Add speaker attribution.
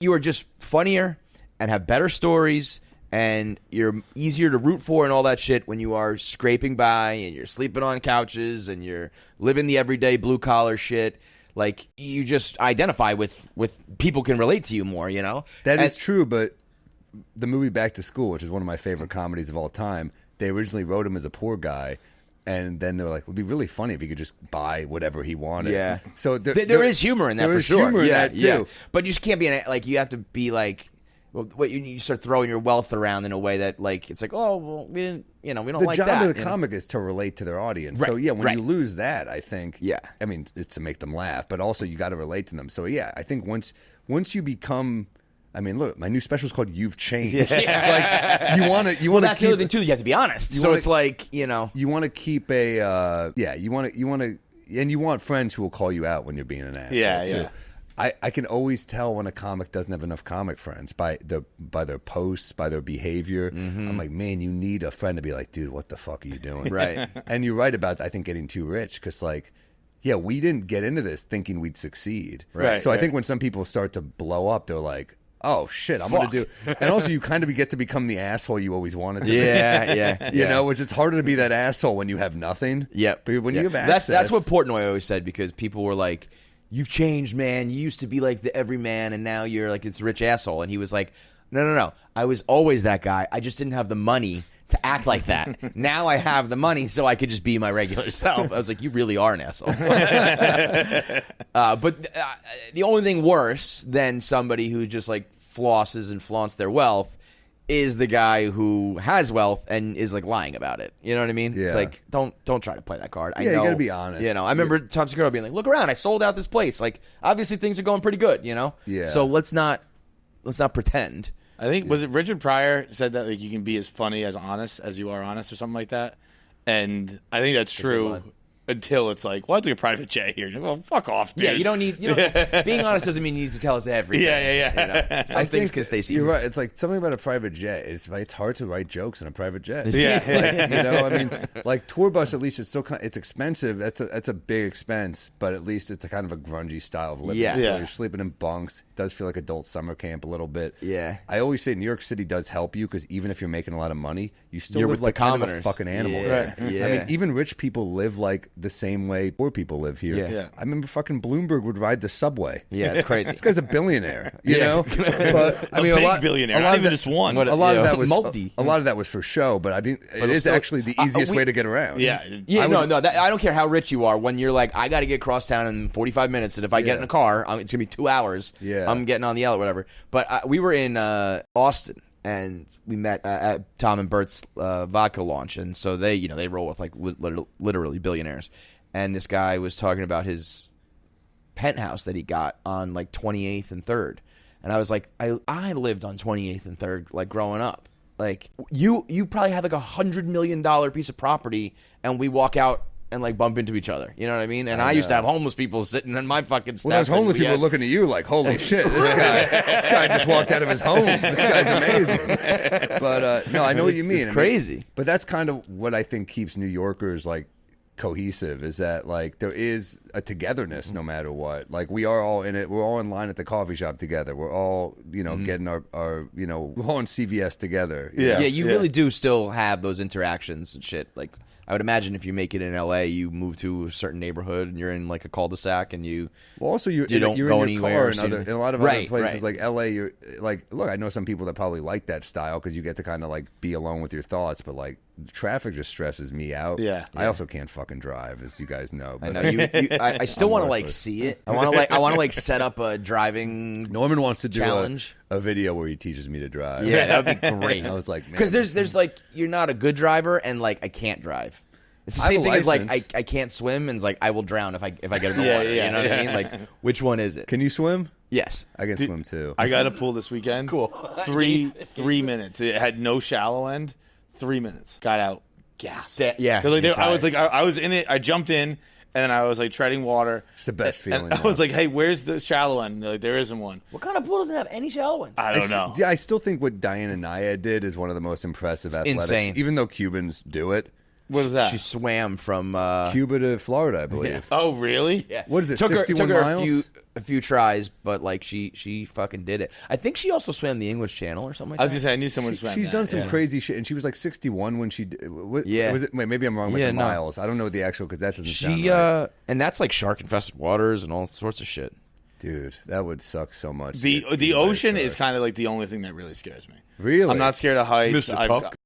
Speaker 1: you are just funnier and have better stories, and you're easier to root for and all that shit when you are scraping by and you're sleeping on couches and you're living the everyday blue collar shit. Like, you just identify with people can relate to you more, you know?
Speaker 2: That is true, but the movie Back to School, which is one of my favorite comedies of all time, they originally wrote him as a poor guy, and then they were like, it would be really funny if he could just buy whatever he wanted.
Speaker 1: Yeah.
Speaker 2: So
Speaker 1: there is humor in that, for sure.
Speaker 2: There is humor in that, too.
Speaker 1: Yeah. But you just can't be, like, you have to be like, well, you start throwing your wealth around in a way that, like, it's like, oh, well, we didn't, we don't like that.
Speaker 2: The job of the comic is to relate to their audience.
Speaker 1: Right,
Speaker 2: so, yeah, when
Speaker 1: right.
Speaker 2: you lose that, I think,
Speaker 1: yeah.
Speaker 2: I mean, it's to make them laugh, but also you got to relate to them. So, yeah, I think once you become, I mean, look, my new special is called "You've Changed."
Speaker 1: Yeah.
Speaker 2: Like, you want to.
Speaker 1: Well, that's the other thing too. You have to be honest. So it's like, you want
Speaker 2: to keep a, you want to, and you want friends who will call you out when you're being an asshole.
Speaker 3: Yeah,
Speaker 2: too.
Speaker 3: yeah.
Speaker 2: I can always tell when a comic doesn't have enough comic friends by their posts, by their behavior.
Speaker 1: Mm-hmm.
Speaker 2: I'm like, man, you need a friend to be like, dude, what the fuck are you doing?
Speaker 1: Right.
Speaker 2: And you're right about, I think, getting too rich because, like, yeah, we didn't get into this thinking we'd succeed.
Speaker 3: Right.
Speaker 2: So I think when some people start to blow up, they're like, oh, shit, I'm going to do. And also, you kind of get to become the asshole you always wanted to be.
Speaker 1: Yeah.
Speaker 2: You know, which it's harder to be that asshole when you have nothing.
Speaker 1: Yep.
Speaker 2: But when you have access.
Speaker 1: That's what Portnoy always said, because people were like, you've changed, man. You used to be like the everyman, and now you're like this rich asshole. And he was like, no. I was always that guy. I just didn't have the money to act like that. Now I have the money, so I could just be my regular self. I was like, you really are an asshole. But the only thing worse than somebody who just like flosses and flaunts their wealth is the guy who has wealth and is like lying about it. You know what I mean?
Speaker 2: Yeah.
Speaker 1: It's like, don't try to play that card. I know,
Speaker 2: you got to be honest.
Speaker 1: You know, I remember Tom Segura being like, look around, I sold out this place. Like, obviously things are going pretty good, you know?
Speaker 2: Yeah.
Speaker 1: So let's not pretend.
Speaker 3: I think, was it Richard Pryor said that, like, you can be as funny as honest as you are honest or something like that? And I think that's true until it's like, well, I took a private jet here. Like, well, fuck off, dude.
Speaker 1: Yeah, you don't need, being honest doesn't mean you need to tell us everything.
Speaker 3: Yeah.
Speaker 1: You know? Some things can stay secret.
Speaker 2: You're right. It's like something about a private jet. It's hard to write jokes in a private jet.
Speaker 3: Yeah.
Speaker 2: Like, you know, I mean, like tour bus, at least it's it's expensive. That's a big expense, but at least it's a kind of a grungy style of living.
Speaker 1: Yeah.
Speaker 2: So you're sleeping in bunks. It does feel like adult summer camp a little bit.
Speaker 1: Yeah.
Speaker 2: I always say New York City does help you because even if you're making a lot of money, you still
Speaker 1: You're
Speaker 2: live
Speaker 1: with
Speaker 2: like
Speaker 1: the
Speaker 2: kind of a
Speaker 1: commoners.
Speaker 2: fucking animal.
Speaker 1: Yeah.
Speaker 2: There.
Speaker 1: Yeah.
Speaker 2: I mean, even rich people live like the same way poor people live here.
Speaker 1: Yeah.
Speaker 2: I remember fucking Bloomberg would ride the subway.
Speaker 1: Yeah, it's crazy.
Speaker 2: This guy's a billionaire, you
Speaker 1: Yeah.
Speaker 2: know. But I mean,
Speaker 3: big
Speaker 2: a lot,
Speaker 3: billionaire,
Speaker 2: a lot
Speaker 3: not
Speaker 2: of
Speaker 3: even
Speaker 2: that,
Speaker 3: just one.
Speaker 1: What
Speaker 2: a lot of
Speaker 1: yeah,
Speaker 2: that was
Speaker 1: multi.
Speaker 2: a lot of that was for show. But I mean, it is
Speaker 1: still-
Speaker 2: actually the easiest way to get around.
Speaker 3: Yeah.
Speaker 1: Yeah, I don't care how rich you are. When you're like, I got to get across town in 45 minutes, and if I get in a car, it's gonna be 2 hours.
Speaker 2: Yeah.
Speaker 1: I'm getting on the L or whatever. But we were in Austin, and we met at Tom and Bert's vodka launch, and so they roll with like literally billionaires. And this guy was talking about his penthouse that he got on like 28th and 3rd, and I was like, I lived on 28th and 3rd like growing up. Like you probably have like $100 million piece of property, and we walk out and like bump into each other. You know what I mean? And I used to have homeless people sitting in my fucking step.
Speaker 2: Well, those homeless people looking at you like, holy shit, this guy just walked out of his home. This guy's amazing. But no, I know what you mean.
Speaker 1: It's crazy.
Speaker 2: But that's kind of what I think keeps New Yorkers like cohesive, is that like there is a togetherness no matter what. Like we are all in it. We're all in line at the coffee shop together. We're all, getting our we're all in CVS together.
Speaker 1: Yeah, you really do still have those interactions and shit. Like I would imagine if you make it in LA, you move to a certain neighborhood and you're in like a cul-de-sac and you
Speaker 2: also
Speaker 1: don't
Speaker 2: you're
Speaker 1: go
Speaker 2: in your
Speaker 1: anywhere.
Speaker 2: car in a lot of other places like LA. You're like, look, I know some people that probably like that style because you get to kind of like be alone with your thoughts, but like traffic just stresses me out.
Speaker 3: Yeah.
Speaker 2: I also can't fucking drive, as you guys know. But
Speaker 1: I know I still want to like see it. I want to like set up a driving.
Speaker 2: Norman wants to do
Speaker 1: challenge.
Speaker 2: a video where he teaches me to drive.
Speaker 1: Yeah, that would be great.
Speaker 2: I was like, man,
Speaker 1: because there's like you're not a good driver and like I can't drive. It's the
Speaker 2: I have
Speaker 1: same
Speaker 2: a
Speaker 1: thing as like
Speaker 2: license.
Speaker 1: I can't swim and it's like I will drown if I get in the
Speaker 3: Yeah,
Speaker 1: water.
Speaker 3: yeah,
Speaker 1: You know what I
Speaker 3: yeah.
Speaker 1: mean? Like which one is it?
Speaker 2: Can you swim?
Speaker 1: Yes.
Speaker 2: I can swim too.
Speaker 3: I got a pool this weekend.
Speaker 1: Cool.
Speaker 3: 3 minutes. It had no shallow end. 3 minutes. Got out. Gas.
Speaker 1: Yeah.
Speaker 3: 'Cause, like,
Speaker 1: you're
Speaker 3: I was
Speaker 1: tired.
Speaker 3: like, I was in it. I jumped in, and then I was like treading water.
Speaker 2: It's the best feeling.
Speaker 3: And I was like, hey, where's the shallow end? And they're like, there isn't one.
Speaker 1: What kind of pool doesn't have any shallow ones?
Speaker 3: I don't know.
Speaker 2: Yeah, I still think what Diana Naya did is one of the most impressive athletics.
Speaker 1: insane.
Speaker 2: Even though Cubans do it,
Speaker 3: What is that?
Speaker 1: She swam from
Speaker 2: Cuba to Florida, I believe.
Speaker 1: Yeah.
Speaker 3: Oh, really?
Speaker 1: Yeah.
Speaker 2: What is it,
Speaker 1: Took
Speaker 2: 61
Speaker 1: her
Speaker 2: miles?
Speaker 1: a few tries, but like she fucking did it. I think she also swam the English Channel or something like
Speaker 3: I was
Speaker 1: that.
Speaker 3: gonna say I knew someone swam
Speaker 2: She's
Speaker 3: that,
Speaker 2: done some
Speaker 3: yeah.
Speaker 2: crazy shit, and she was like 61 when she.
Speaker 1: Yeah.
Speaker 2: Was it? Wait, maybe I'm wrong with
Speaker 1: Yeah,
Speaker 2: the
Speaker 1: no.
Speaker 2: miles. I don't know the actual because that doesn't sound
Speaker 1: She
Speaker 2: right.
Speaker 1: and that's like shark infested waters and all sorts of shit.
Speaker 2: Dude, that would suck so much.
Speaker 3: The
Speaker 2: to be by a
Speaker 3: ocean
Speaker 2: shark.
Speaker 3: is kind of like the only thing that really scares me.
Speaker 2: Really?
Speaker 3: I'm not scared of heights.
Speaker 1: Mr. Tough